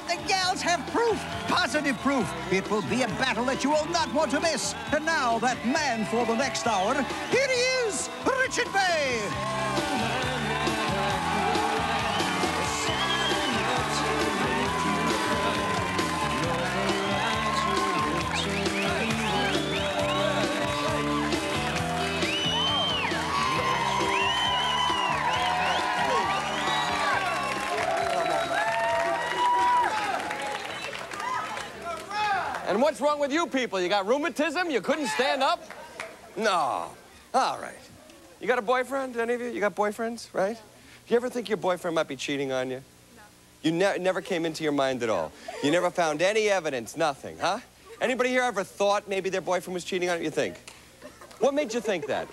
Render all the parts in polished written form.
the gals have proof, positive proof. It will be a battle that you will not want to miss. And now, that man for the next hour, here he is, Richard Bay. And what's wrong with you people? You got rheumatism? You couldn't stand up? No. All right. You got a boyfriend, any of you? You got boyfriends, right? Do you ever think your boyfriend might be cheating on you? No. You never came into your mind at all? You never found any evidence, nothing, huh? Anybody here ever thought maybe their boyfriend was cheating on you? You think? What made you think that?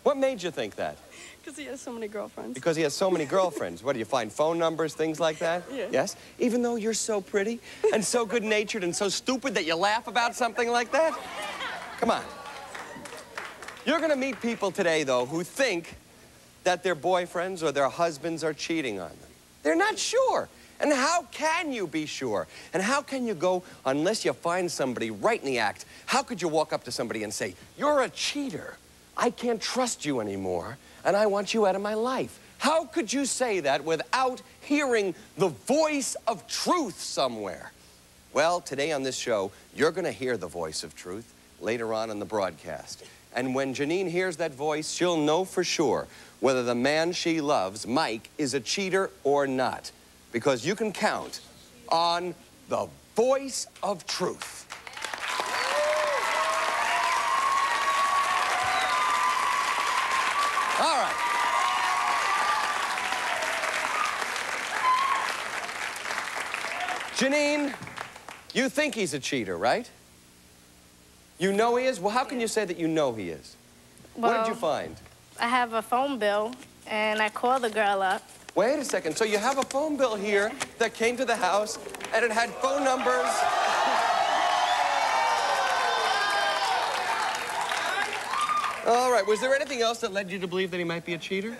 What made you think that? Because he has so many girlfriends. Because he has so many girlfriends. What, do you find phone numbers, things like that? Yeah. Yes? Even though you're so pretty and so good-natured and so stupid that you laugh about something like that? Come on. You're gonna meet people today, though, who think that their boyfriends or their husbands are cheating on them. They're not sure. And how can you be sure? And how can you go unless you find somebody right in the act? How could you walk up to somebody and say, "You're a cheater. I can't trust you anymore, and I want you out of my life"? How could you say that without hearing the voice of truth somewhere? Well, today on this show, you're gonna hear the voice of truth later on in the broadcast. And when Janine hears that voice, she'll know for sure whether the man she loves, Mike, is a cheater or not. Because you can count on the voice of truth. All right. Janine, you think he's a cheater, right? You know he is? Well, how can you say that you know he is? Well, what did you find? I have a phone bill, and I called the girl up. Wait a second. So you have a phone bill here that came to the house, and it had phone numbers. All right. Was there anything else that led you to believe that he might be a cheater?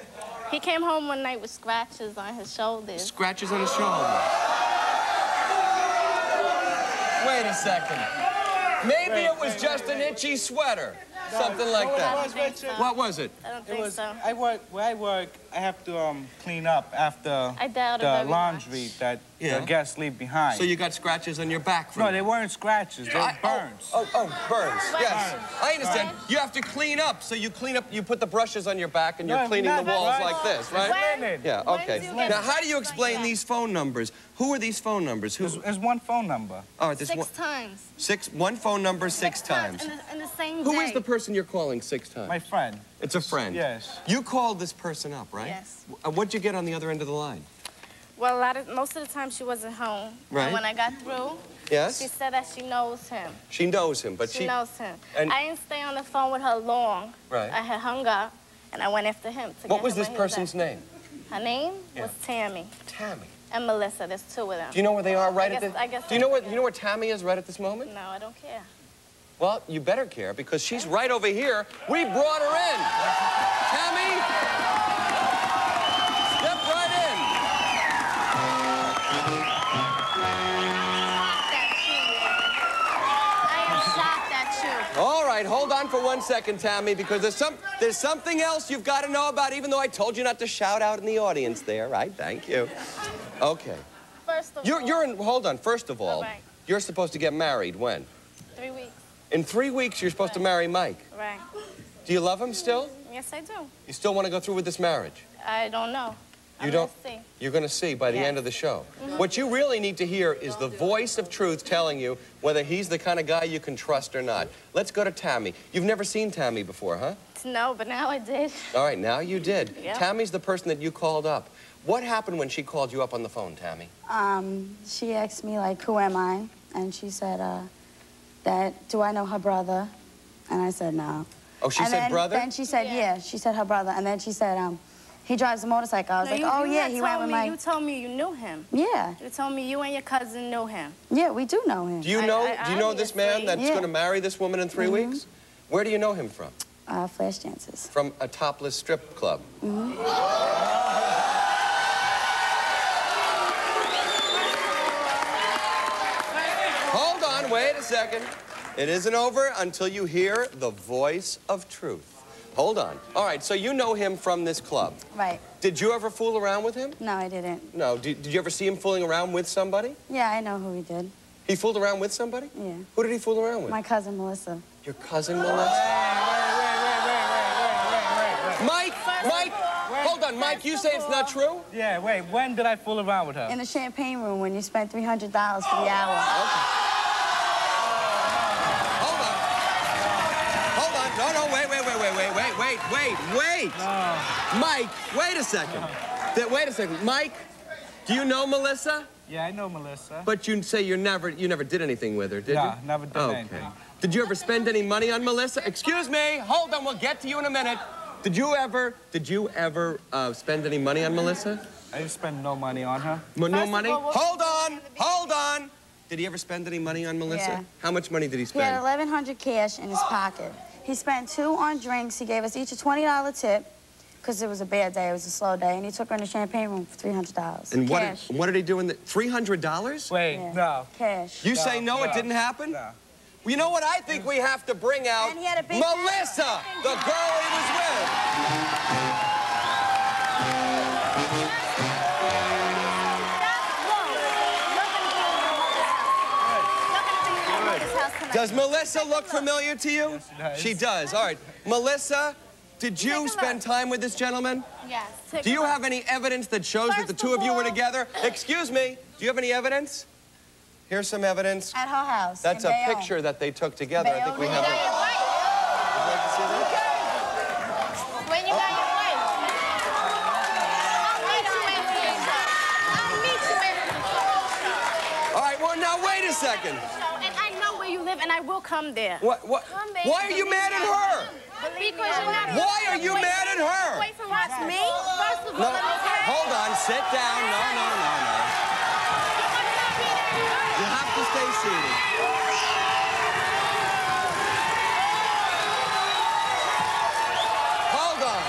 He came home one night with scratches on his shoulders. Scratches on his shoulder. Wait a second. Maybe it was just an itchy sweater. Something like that. What was it? I don't think so. Where I work, I have to clean up after the laundry that the guests leave behind. So you got scratches on your back from No, they weren't scratches. They were burns. Burns. Yes. Burns. I understand. You have to clean up. So you clean up, you put the brushes on your back and you're cleaning the walls like this, right? Yeah, okay. Now, how do you explain these phone numbers? Who are these phone numbers? There's one phone number. All right, six times. One phone number six times. In the same day. Who is the person you're calling 6 times? My friend. It's a friend? Yes. You called this person up, right? Yes. What'd you get on the other end of the line? Well, most of the time she wasn't home. Right. And when I got through, yes? she said that she knows him. She knows him, but she knows him. And I didn't stay on the phone with her long. Right. I had hung up, and I went after him. What was this person's name? Her name was Tammy. Tammy. And Melissa. There's 2 of them. Do you know where they are right at this? Do you know where Tammy is right at this moment? No, I don't care. Well, you better care because she's right over here. We brought her in. Tammy, step right in. I am shocked at you. All right, hold on for 1 second, Tammy, because there's something else you've got to know about, even though I told you not to shout out in the audience there, right? Thank you. Okay. First of all. Hold on. First of all, right. You're supposed to get married when? 3 weeks. In 3 weeks, you're supposed to marry Mike. Right. Do you love him still? Yes, I do. You still want to go through with this marriage? I don't know. You don't? See. You're going to see by the end of the show. What you really need to hear is the voice of truth telling you whether he's the kind of guy you can trust or not. Let's go to Tammy. You've never seen Tammy before, huh? No, but now I did. All right, now you did. Yep. Tammy's the person that you called up. What happened when she called you up on the phone, Tammy? She asked me, like, who am I? And she said, do I know her brother? And I said, no. Oh, she said brother? Then she said, yeah, she said her brother. And then she said, he drives a motorcycle. I was like, oh, yeah, he went with my... You told me you knew him. Yeah. You told me you and your cousin knew him. Yeah, we do know him. Do you know this man that's going to marry this woman in 3 weeks? Where do you know him from? Flash dances. From a topless strip club. second, wait a second. It isn't over until you hear the voice of truth. Hold on. All right, so you know him from this club. Right. Did you ever fool around with him? No, I didn't. No. Did you ever see him fooling around with somebody? Yeah, I know who he did. He fooled around with somebody? Yeah. Who did he fool around with? My cousin, Melissa. Your cousin, Melissa? Mike, hold on. Mike, you say it's not true? Yeah, wait, when did I fool around with her? In the champagne room when you spent $300 for the hour. Okay. Hold on. No, wait. Mike, wait a second. Wait a second. Mike, do you know Melissa? Yeah, I know Melissa. But you say you never did anything with her, did you? No, never did anything. Did you ever spend any money on Melissa? Excuse me, hold on, we'll get to you in a minute. Did you ever spend any money on Melissa? I didn't spend no money on her. No money? Hold on. Did he ever spend any money on Melissa? Yeah. How much money did he spend? He had $1,100 cash in his pocket. He spent $2 on drinks. He gave us each a $20 tip because it was a bad day. It was a slow day. And he took her in the champagne room for $300. And cash. what did he do in the $300? Wait, Yeah. no. Cash. You say no, it didn't happen? No. Well, you know what? I think we have to bring out And he had a big Melissa, the girl he was with. Does Melissa look familiar to you? Yes, she does. All right. Melissa, did you spend time with this gentleman? Yes. Do you have any evidence that shows that the two of you were together? Excuse me, do you have any evidence? Here's some evidence. At her house. That's a picture that they took together. I think we have it. Would you like to see that? When you got your wife. I'll meet you in. All right, well, now, wait a second. And I know where you live, and I will come there. What? Why are you mad at her? Because you're not. Why are you mad at her? Wait for what? Me? First of all, No, hold on, sit down. No. You have to stay seated. Hold on.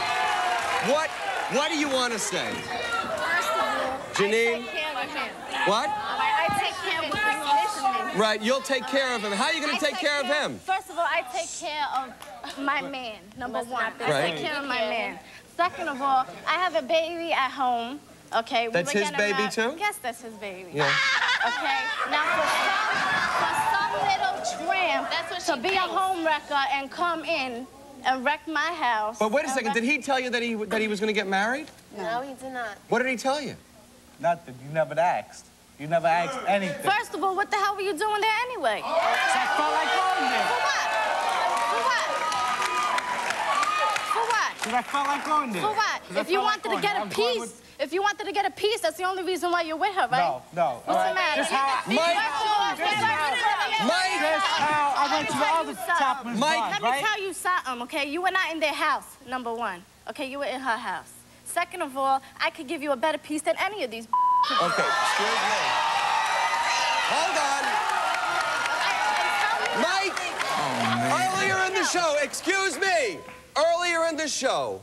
What do you want to say? First of all, Janine? I take care of him. What? I take care of him listening. Right, you'll take care of him. How are you going to take care of him? First of all, I take care of my man, number one. I Right. take care of my man. Second of all, I have a baby at home. Okay. That's his baby, too? Yes, that's his baby. Yeah. Okay. Now, for some little tramp to be a home wrecker and come in and wreck my house. But wait a second, did he tell you that he was going to get married? No, he did not. What did he tell you? Nothing. You never asked. You never asked anything. First of all, what the hell were you doing there anyway? I felt like going there. For what? For what? For what? Because I felt like going there. For what? If you wanted to get a piece, that's the only reason why you're with her, right? No. What's the matter? Just how Mike, I went to the other chaplain's Mike, bar, Let me tell you something, okay? You were not in their house, number one. Okay, you were in her house. Second of all, I could give you a better piece than any of these. Okay, excuse me. Hold on. Mike, earlier in the show, excuse me, earlier in the show,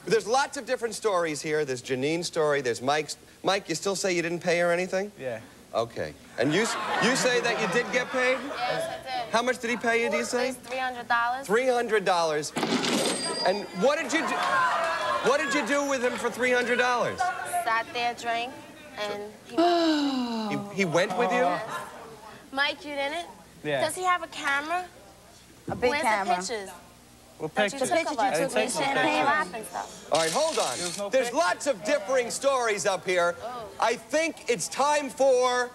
there's lots of different stories here. There's Janine's story, there's Mike's. Mike, you still say you didn't pay her anything? Yeah. Okay. And you say that you did get paid? Yes, I did. How much did he pay you, do you say? $300. $300. And what did you do? What did you do with him for $300? Sat there, drank, and He went with you? Mike, you didn't? Yeah. Does he have a camera? A big camera. Where's the pictures? What That you pictures? took of us? I didn't With take no champagne pictures. lap and stuff. All right, hold on. no There's picture. lots of differing stories up here. I think it's time for...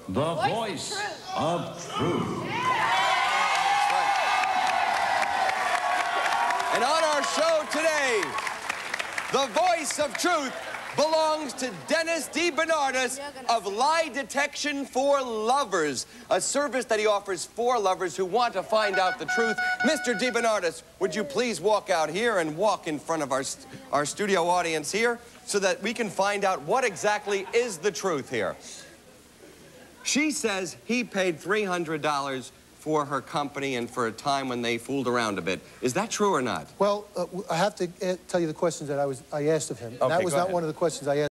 The voice of truth. And on our show today, the voice of truth belongs to Dennis DeBernardis of Lie Detection for Lovers, a service that he offers for lovers who want to find out the truth. Mr. DeBernardis, would you please walk out here and walk in front of our studio audience here so that we can find out what exactly is the truth here. She says he paid $300 for her company and for a time when they fooled around a bit. Is that true or not? Well, I have to tell you the questions that I asked of him. And Okay, that was go not ahead. one of the questions I asked.